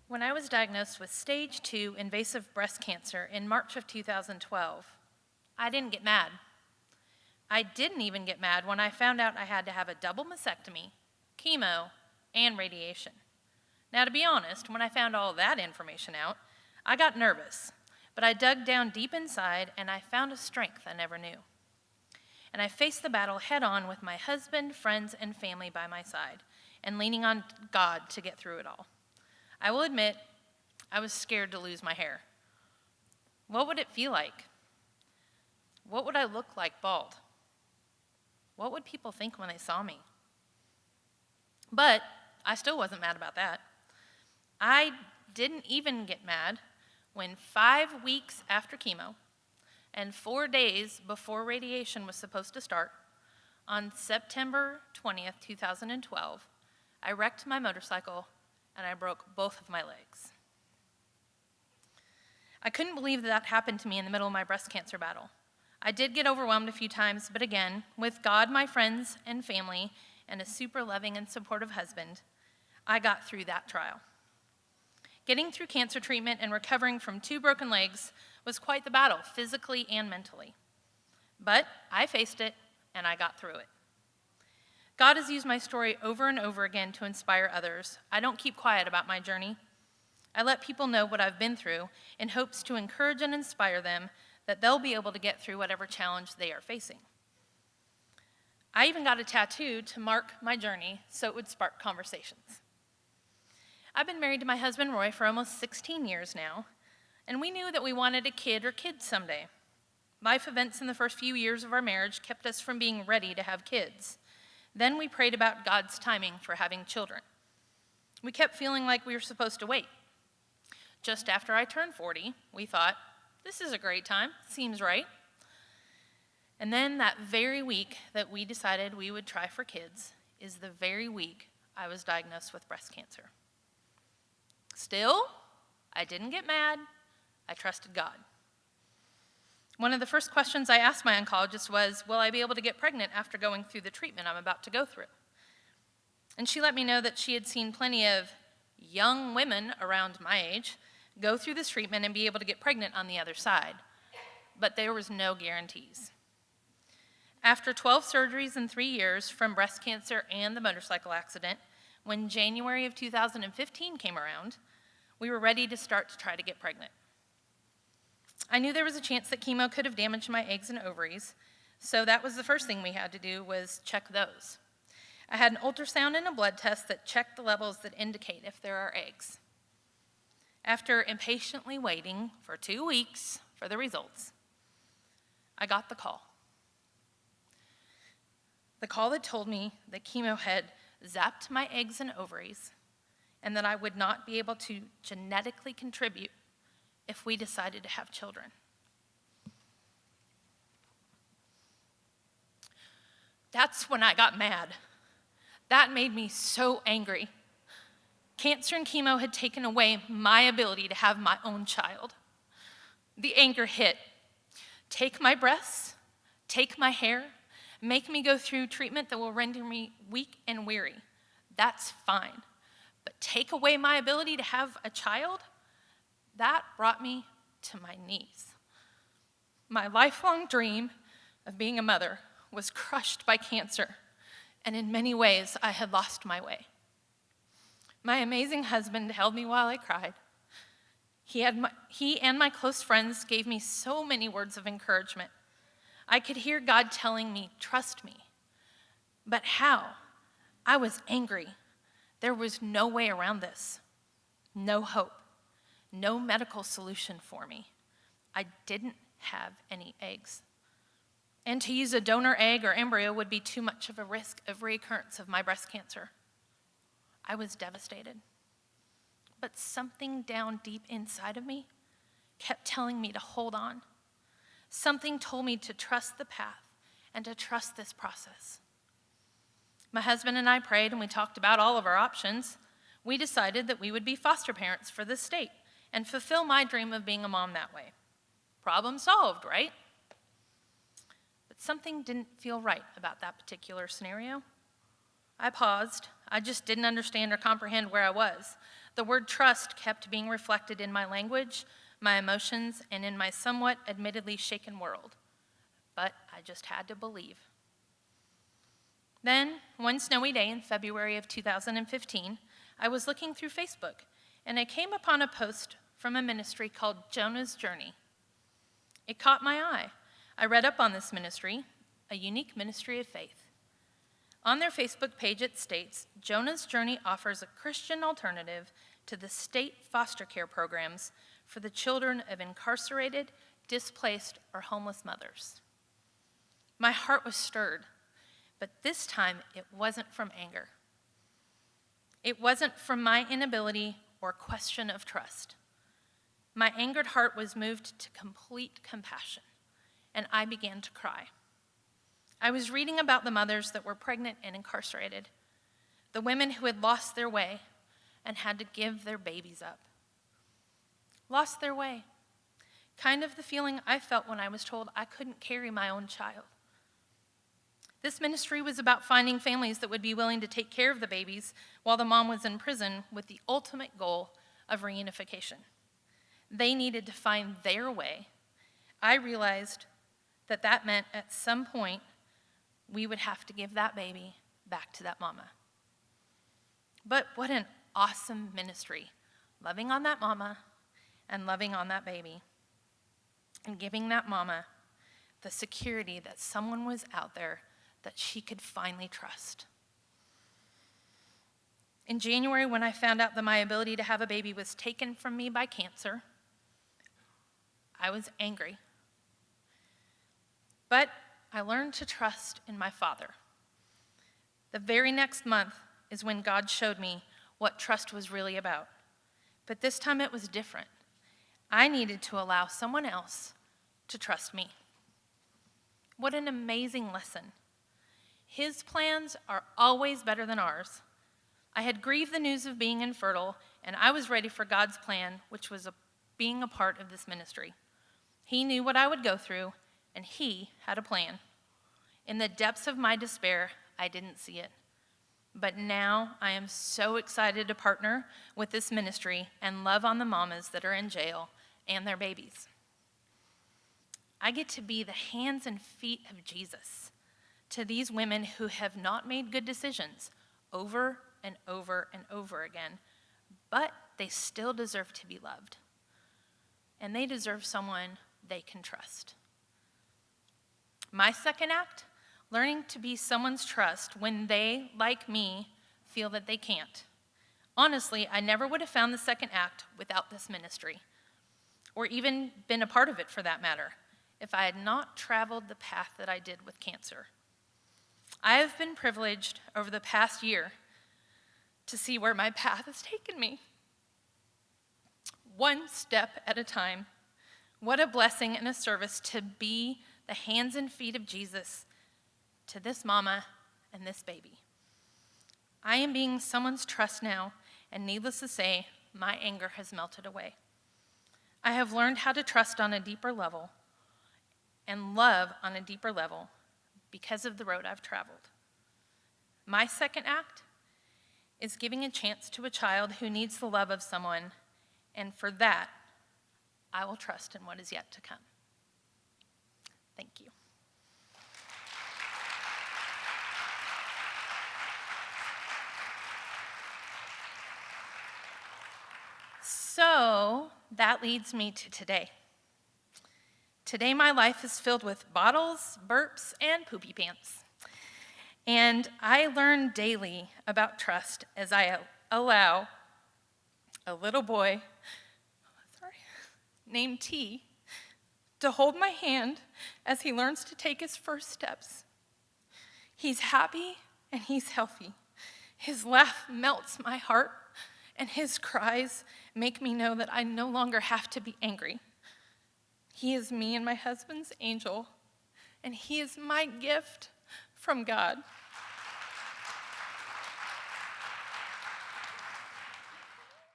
When I was diagnosed with stage 2 invasive breast cancer in March of 2012, I didn't get mad. I didn't even get mad when I found out I had to have a double mastectomy, chemo, and radiation. Now, to be honest, when I found all that information out, I got nervous, but I dug down deep inside and I found a strength I never knew. And I faced the battle head on with my husband, friends, and family by my side, and leaning on God to get through it all. I will admit, I was scared to lose my hair. What would it feel like? What would I look like bald? What would people think when they saw me? But I still wasn't mad about that. I didn't even get mad when 5 weeks after chemo and 4 days before radiation was supposed to start, on September 20th, 2012, I wrecked my motorcycle and I broke both of my legs. I couldn't believe that happened to me in the middle of my breast cancer battle. I did get overwhelmed a few times, but again, with God, my friends, and family, and a super loving and supportive husband, I got through that trial. Getting through cancer treatment and recovering from 2 broken legs was quite the battle, physically and mentally. But I faced it, and I got through it. God has used my story over and over again to inspire others. I don't keep quiet about my journey. I let people know what I've been through in hopes to encourage and inspire them that they'll be able to get through whatever challenge they are facing. I even got a tattoo to mark my journey so it would spark conversations. I've been married to my husband, Roy, for almost 16 years now, and we knew that we wanted a kid or kids someday. Life events in the first few years of our marriage kept us from being ready to have kids. Then we prayed about God's timing for having children. We kept feeling like we were supposed to wait. Just after I turned 40, we thought, this is a great time, seems right. And then that very week that we decided we would try for kids is the very week I was diagnosed with breast cancer. Still, I didn't get mad. I trusted God. One of the first questions I asked my oncologist was, will I be able to get pregnant after going through the treatment I'm about to go through? And she let me know that she had seen plenty of young women around my age go through this treatment and be able to get pregnant on the other side. But there was no guarantees. After 12 surgeries in 3 years from breast cancer and the motorcycle accident, when January of 2015 came around, we were ready to start to try to get pregnant. I knew there was a chance that chemo could have damaged my eggs and ovaries, so that was the first thing we had to do was check those. I had an ultrasound and a blood test that checked the levels that indicate if there are eggs. After impatiently waiting for 2 weeks for the results, I got the call. The call that told me that chemo had zapped my eggs and ovaries and that I would not be able to genetically contribute if we decided to have children. That's when I got mad. That made me so angry. Cancer and chemo had taken away my ability to have my own child. The anger hit. Take my breasts, take my hair, make me go through treatment that will render me weak and weary. That's fine. But take away my ability to have a child? That brought me to my knees. My lifelong dream of being a mother was crushed by cancer, and in many ways, I had lost my way. My amazing husband held me while I cried. He and my close friends gave me so many words of encouragement. I could hear God telling me, trust me. But how? I was angry. There was no way around this. No hope. No medical solution for me. I didn't have any eggs. And to use a donor egg or embryo would be too much of a risk of recurrence of my breast cancer. I was devastated. But something down deep inside of me kept telling me to hold on. Something told me to trust the path and to trust this process. My husband and I prayed and we talked about all of our options. We decided that we would be foster parents for this state and fulfill my dream of being a mom that way. Problem solved, right? But something didn't feel right about that particular scenario. I paused. I just didn't understand or comprehend where I was. The word trust kept being reflected in my language, my emotions, and in my somewhat admittedly shaken world. But I just had to believe. Then, one snowy day in February of 2015, I was looking through Facebook, and I came upon a post from a ministry called Jonah's Journey. It caught my eye. I read up on this ministry, a unique ministry of faith. On their Facebook page, it states, Jonah's Journey offers a Christian alternative to the state foster care programs for the children of incarcerated, displaced, or homeless mothers. My heart was stirred, but this time it wasn't from anger. It wasn't from my inability or question of trust. My angered heart was moved to complete compassion, and I began to cry. I was reading about the mothers that were pregnant and incarcerated, the women who had lost their way and had to give their babies up. Lost their way. Kind of the feeling I felt when I was told I couldn't carry my own child. This ministry was about finding families that would be willing to take care of the babies while the mom was in prison with the ultimate goal of reunification. They needed to find their way. I realized that that meant at some point we would have to give that baby back to that mama. But what an awesome ministry, loving on that mama and loving on that baby and giving that mama the security that someone was out there that she could finally trust. In January, when I found out that my ability to have a baby was taken from me by cancer, I was angry. But I learned to trust in my Father. The very next month is when God showed me what trust was really about. But this time it was different. I needed to allow someone else to trust me. What an amazing lesson. His plans are always better than ours. I had grieved the news of being infertile, and I was ready for God's plan, which was being a part of this ministry. He knew what I would go through, and he had a plan. In the depths of my despair, I didn't see it. But now I am so excited to partner with this ministry and love on the mamas that are in jail and their babies. I get to be the hands and feet of Jesus to these women who have not made good decisions over and over and over again, but they still deserve to be loved. And they deserve someone they can trust. My second act, learning to be someone's trust when they, like me, feel that they can't. Honestly, I never would have found the second act without this ministry, or even been a part of it for that matter, if I had not traveled the path that I did with cancer. I have been privileged over the past year to see where my path has taken me. One step at a time. What a blessing and a service to be the hands and feet of Jesus to this mama and this baby. I am being someone's trust now, and needless to say, my anger has melted away. I have learned how to trust on a deeper level and love on a deeper level because of the road I've traveled. My second act is giving a chance to a child who needs the love of someone, and for that, I will trust in what is yet to come. Thank you. So that leads me to today. Today, my life is filled with bottles, burps, and poopy pants. And I learn daily about trust as I allow a little boy, named T, to hold my hand as he learns to take his first steps. He's happy and he's healthy. His laugh melts my heart, and his cries make me know that I no longer have to be angry. He is me and my husband's angel, and he is my gift from God.